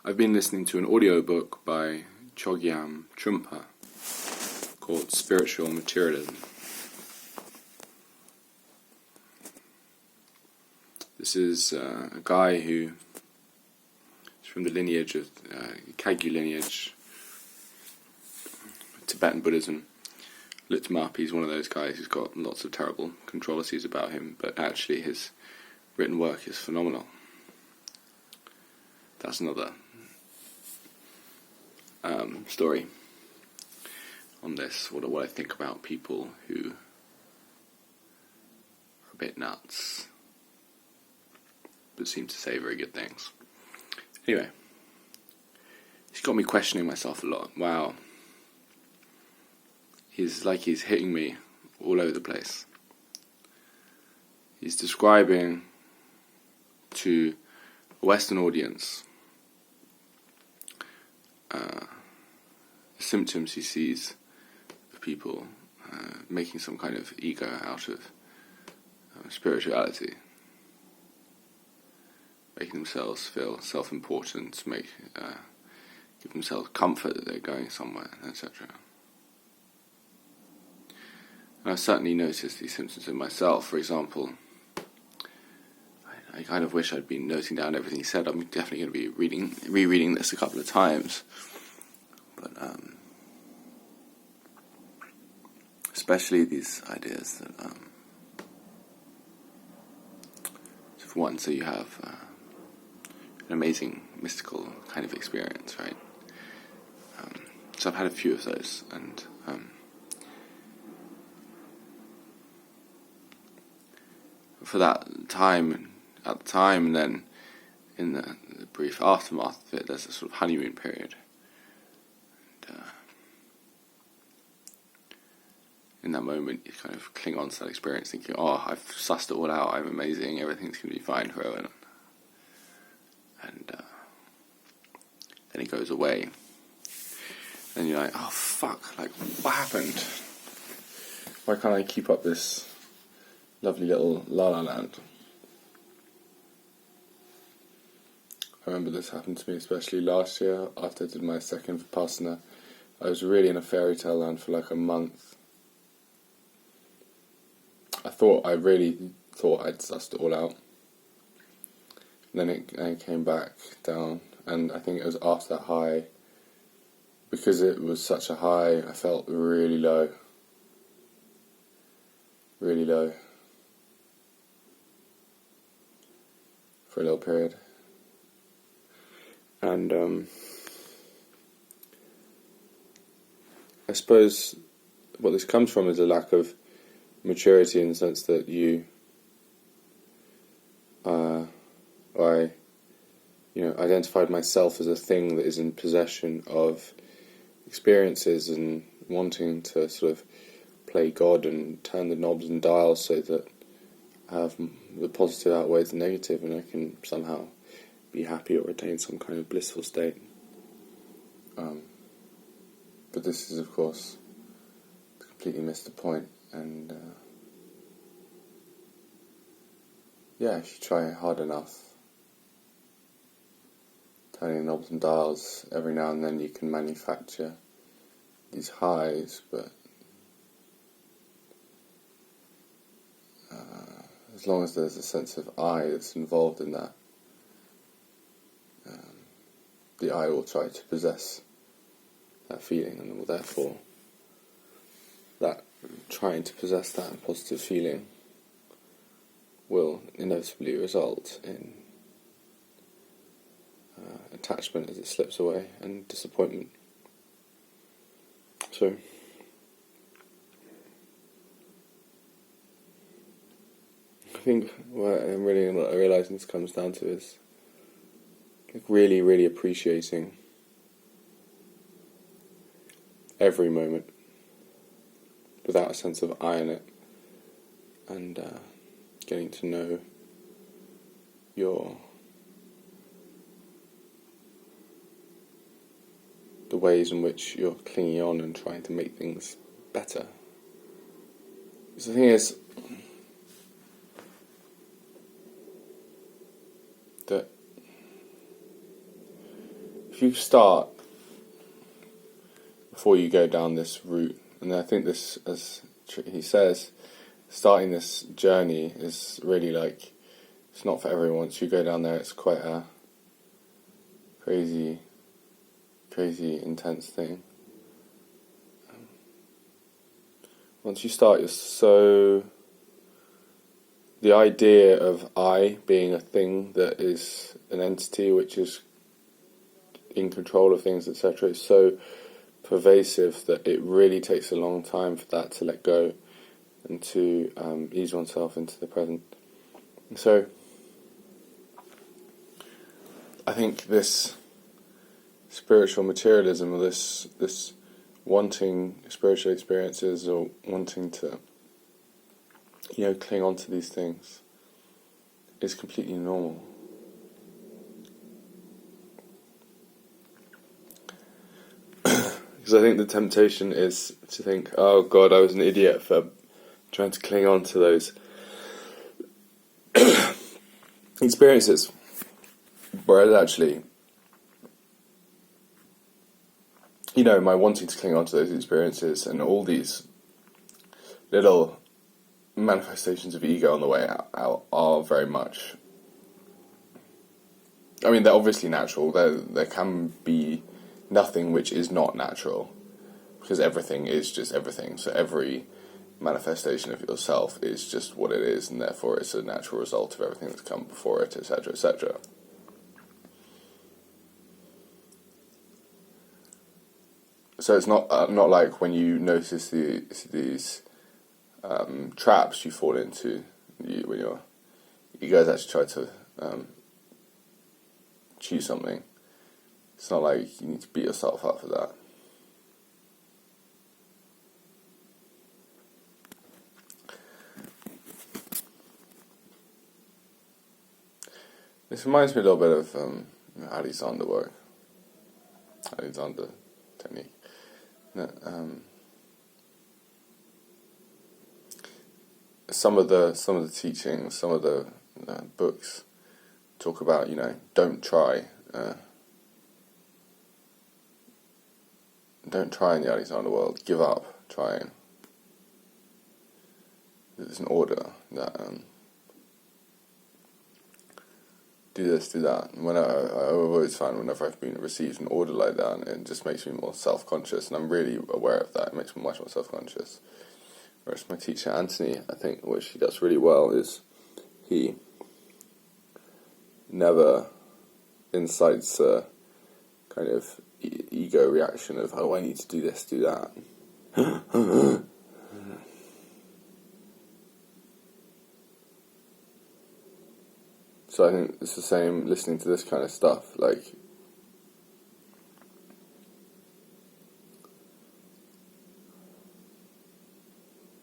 I've been listening to an audiobook by Chogyam Trungpa called Spiritual Materialism. This is a guy who is from the lineage of Kagyu lineage, Tibetan Buddhism. Looked him up. He's one of those guys who's got lots of terrible controversies about him, but actually his written work is phenomenal. That's another story on this. What I think about people who are a bit nuts, but seem to say very good things. Anyway, it's got me questioning myself a lot. Wow. He's hitting me all over the place. He's describing to a Western audience symptoms he sees of people making some kind of ego out of spirituality, making themselves feel self-important, give themselves comfort that they're going somewhere, etc. And I've certainly noticed these symptoms in myself. For example, I kind of wish I'd been noting down everything he said. I'm definitely going to be rereading this a couple of times. But especially these ideas that, so for one, so you have an amazing mystical kind of experience, right? So I've had a few of those, and for that time, at the time, and then in the brief aftermath of it, there's a sort of honeymoon period. And, in that moment, you kind of cling on to that experience, thinking, "Oh, I've sussed it all out. I'm amazing. Everything's going to be fine forever." And then it goes away, and you're like, "Oh fuck! Like, what happened? Why can't I keep up this lovely little La La Land?" I remember this happened to me especially last year after I did my second Vipassana. I was really in a fairy tale land for like a month. I really thought I'd sussed it all out. And then it came back down, and I think it was after that high, because it was such a high, I felt really low. Really low. For a little period. And I suppose what this comes from is a lack of maturity, in the sense that I identified myself as a thing that is in possession of experiences and wanting to sort of play God and turn the knobs and dials so that the positive outweighs the negative, and I can somehow be happy or attain some kind of blissful state. But this is, of course, completely missed the point. And if you try hard enough, turning knobs and dials, every now and then you can manufacture these highs, but as long as there's a sense of I that's involved in that, the I will try to possess that feeling, and will therefore that trying to possess that positive feeling will inevitably result in attachment as it slips away, and disappointment. So I think what I'm really realising this comes down to is like really, really appreciating every moment without a sense of I in it, and getting to know the ways in which you're clinging on and trying to make things better. Because the thing is that if you start before you go down this route, and I think this, as he says, starting this journey is really like, it's not for everyone. Once you go down there, it's quite a crazy, intense thing. Once you start, the idea of I being a thing that is an entity which is in control of things, etc., is so pervasive that it really takes a long time for that to let go and to ease oneself into the present. And so I think this spiritual materialism, or this wanting spiritual experiences, or wanting to cling on to these things, is completely normal. Because I think the temptation is to think, oh God, I was an idiot for trying to cling on to those experiences. Whereas actually, my wanting to cling on to those experiences and all these little manifestations of ego on the way out are very much, they're obviously natural. There can be nothing which is not natural, because everything is just everything. So every manifestation of yourself is just what it is, and therefore it's a natural result of everything that's come before it, etc., etc. So it's not like when you notice these traps you fall into, when your ego actually try to choose something. It's not like you need to beat yourself up for that. This reminds me a little bit of Alexander work, Alexander technique. Some of the teachings, some of the books talk about, don't try. Don't try in the Alexander world. Give up trying. There's an order that do this, do that. And I've always found whenever I've been received an order like that, it just makes me more self-conscious, and I'm really aware of that. It makes me much more self-conscious. Whereas my teacher Anthony, I think, what he does really well is he never incites a kind of ego reaction of, oh, I need to do this, do that. So I think it's the same listening to this kind of stuff, like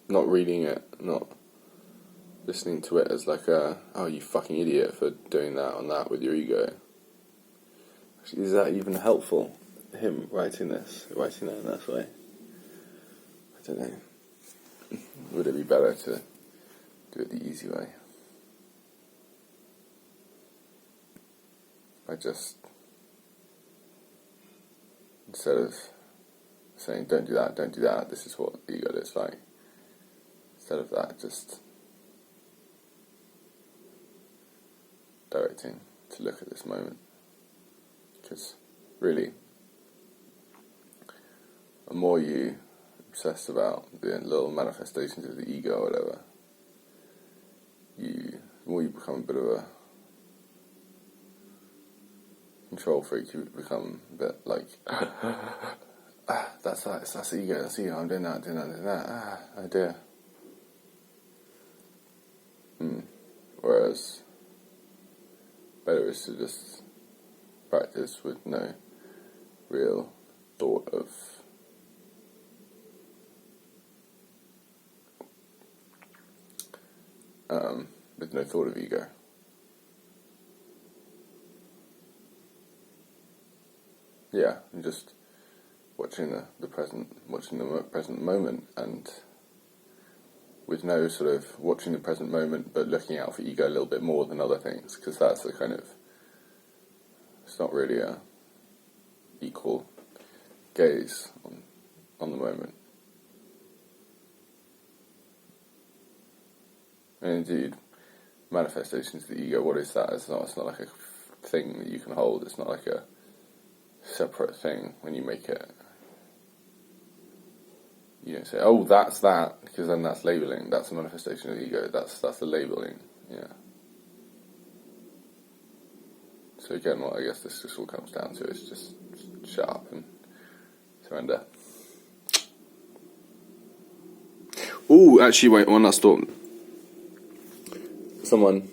not reading it, not listening to it as like oh, you fucking idiot for doing that on that with your ego. Actually, is that even helpful, him writing that in that way? I don't know. Would it be better to do it the easy way? I just, instead of saying don't do that, this is what the ego looks like, instead of that, just directing to look at this moment. Because really, the more you obsess about the little manifestations of the ego or whatever, the more you become a bit of a control freak. You become a bit like, that's the ego, I'm doing that, oh dear. Whereas, better is to just practice with no real thought of ego. Yeah, and just watching the present moment, and with no sort of watching the present moment, but looking out for ego a little bit more than other things, because that's the kind of, it's not really equal gaze on the moment. And indeed, manifestations of the ego, what is that? It's not like a thing that you can hold. It's not like a separate thing. When you make it, you don't say, "Oh, that's that," because then that's labeling. That's a manifestation of the ego. That's the labeling. Yeah. So again, what I guess this just all comes down to is just shut up and surrender. Oh, actually, wait, one last thought. Someone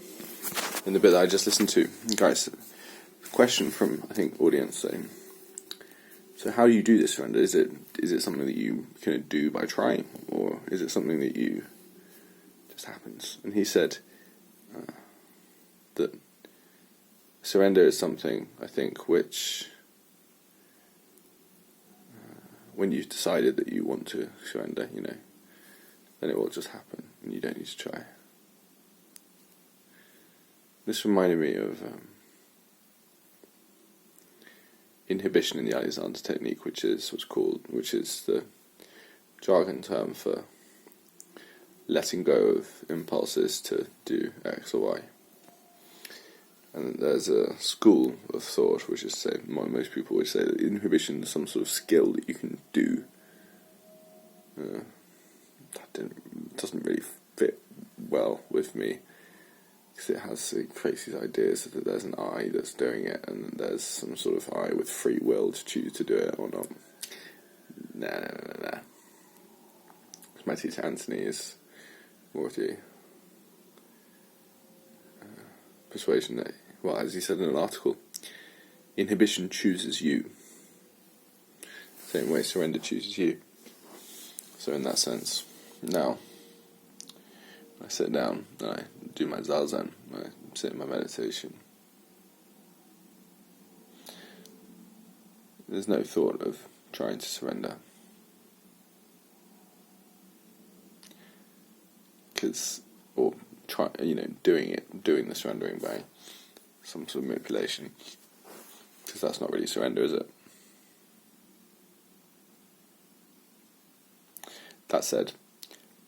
in the bit that I just listened to, guys, question from, I think, audience saying, so how do you do this surrender? Is it something that you can do by trying, or is it something that you just happens? And he said that surrender is something, I think, which when you've decided that you want to surrender, then it will just happen, and you don't need to try. This reminded me of inhibition in the Alexander technique, which is the jargon term for letting go of impulses to do X or Y. And there's a school of thought which is say most people would say that inhibition is some sort of skill that you can do. That doesn't really fit well with me, because it creates these ideas that there's an I that's doing it, and there's some sort of I with free will to choose to do it or not. Nah. My teacher Anthony is more the persuasion that, well, as he said in an article, inhibition chooses you. Same way surrender chooses you. So in that sense, now, I sit down and I do my zazen, I sit in my meditation. There's no thought of trying to surrender. Doing the surrendering by some sort of manipulation. Because that's not really surrender, is it? That said,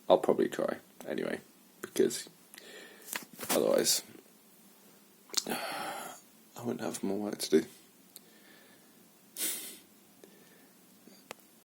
I'll probably try anyway, because otherwise I wouldn't have more work to do.